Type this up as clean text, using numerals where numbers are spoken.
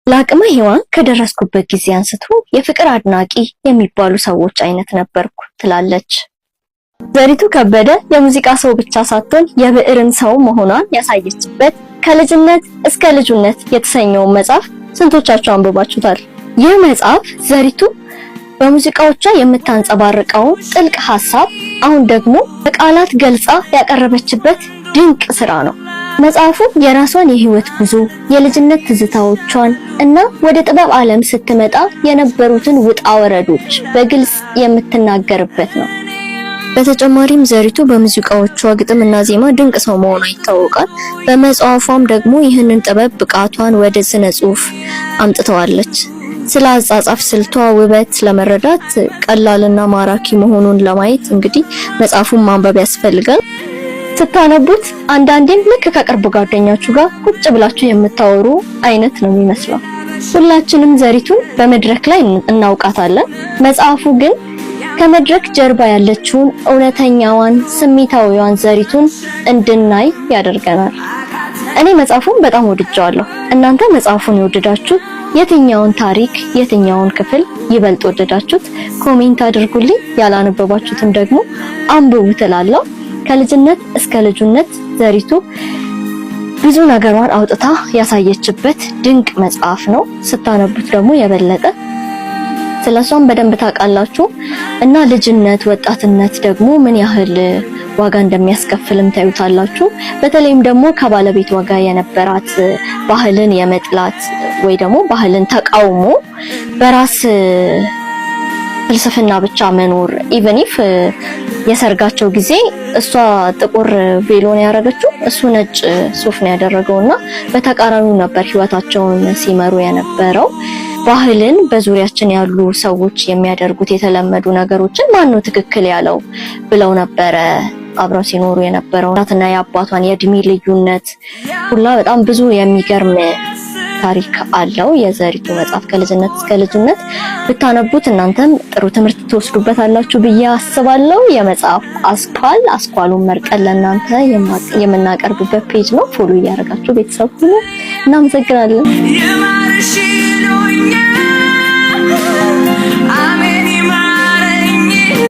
ለአቅመ ሔዋን ከደረስኩበት ጊዜ አንስቶ የፍቅር አድናቂ የሚባሉ ሰዎች አይነት ነበርኩ ትላለች። ዘሪቱ ከበደ የሙዚቃ ሰው ብቻ ሳትሆን የብዕርን ሰው መሆኗን ያሳየችበት ከልጅነት እስከ ልጁነት የተሰኘውን መጽሐፍ ስንቶቻችሁ አንብባችሁታል? ይህ መጽሐፍ ዘሪቱ በሙዚቃዎቿ የምታንጸባርቀው ጥልቅ ሐሳብ አሁን ደግሞ በቃላት ገልጻ ያቀረበችበት ድንቅ ስራ ነው። መጽሐፉ የራሷን የህይወት ጉዞ፣ የልጅነት ትዝታዎቿን እና ወደ ጥበብ ዓለም ስትመጣ የነበሩትን ውጣ ወረዶች በግልጽ የምትናገርበት ነው። በተጨማሪም ዘሪቱ በሙዚቃዎቿ ግጥምና ዜማ ድንቅ ሰው መሆኗ ይታወቃል። በመጽሐፏም ደግሞ ይህንን ጥበብ ብቃቷን ወደ ስነ ጽሑፍ አምጥተዋለች። ስለ አጻጻፍ ስልቷ ውበት ለመረዳት ቀላልና ማራኪ መሆኑን ለማየት እንግዲህ መጽሐፉን ማንበብ ያስፈልጋል። ስታነቡት አንዳንዴም ልክ ከቅርብ ጓደኛችሁ ጋር ቁጭ ብላችሁ የምታወሩ አይነት ነው የሚመስለው። ሁላችንም ዘሪቱን በመድረክ ላይ እናውቃታለን። መጽሐፉ ግን ከመድረክ ጀርባ ያለችውን እውነተኛዋን ስሜታዊዋን ዘሪቱን እንድናይ ያደርገናል። እኔ መጽሐፉን በጣም ወድጄዋለሁ። እናንተ መጽሐፉን የወደዳችሁ የትኛውን ታሪክ የትኛውን ክፍል ይበልጥ ወደዳችሁት? ኮሜንት አድርጉልኝ። ያላነበባችሁትም ደግሞ አንብቡት እላለሁ። ከልጅነት እስከ ልጁነት ዘሪቱ ብዙ ነገሯን አውጥታ ያሳየችበት ድንቅ መጽሐፍ ነው። ስታነቡት ደግሞ የበለጠ ስለሷም በደንብ ታውቃላችሁ እና ልጅነት ወጣትነት ደግሞ ምን ያህል ዋጋ እንደሚያስከፍልም ታዩታላችሁ። በተለይም ደግሞ ከባለቤት ዋጋ የነበራት ባህልን የመጥላት ወይ ደግሞ ባህልን ተቃውሞ በራስ ፍልስፍና ብቻ መኖር ኢቭን ኢፍ የሰርጋቸው ጊዜ እሷ ጥቁር ቬሎን ያደረገችው እሱ ነጭ ሱፍ ነው ያደረገውና በተቃራኒው ነበር ህይወታቸውን ሲመሩ የነበረው። ባህልን በዙሪያችን ያሉ ሰዎች የሚያደርጉት የተለመዱ ነገሮችን ማን ነው ትክክል ያለው ብለው ነበረ አብረው ሲኖሩ የነበረው። እናትና የአባቷን የእድሜ ልዩነት ሁላ በጣም ብዙ የሚገርም ታሪክ አለው የዘሪቱ መጽሐፍ። ከልጅነት እስከ ልጅነት ብታነቡት እናንተም ጥሩ ትምህርት ትወስዱበታላችሁ ብዬ አስባለሁ። የመጽሐፍ አስኳሉን መርጠን ለእናንተ የምናቀርብበት ፔጅ ነው። ፎሎ እያደረጋችሁ ቤተሰብ ሁኑ። እናመሰግናለን።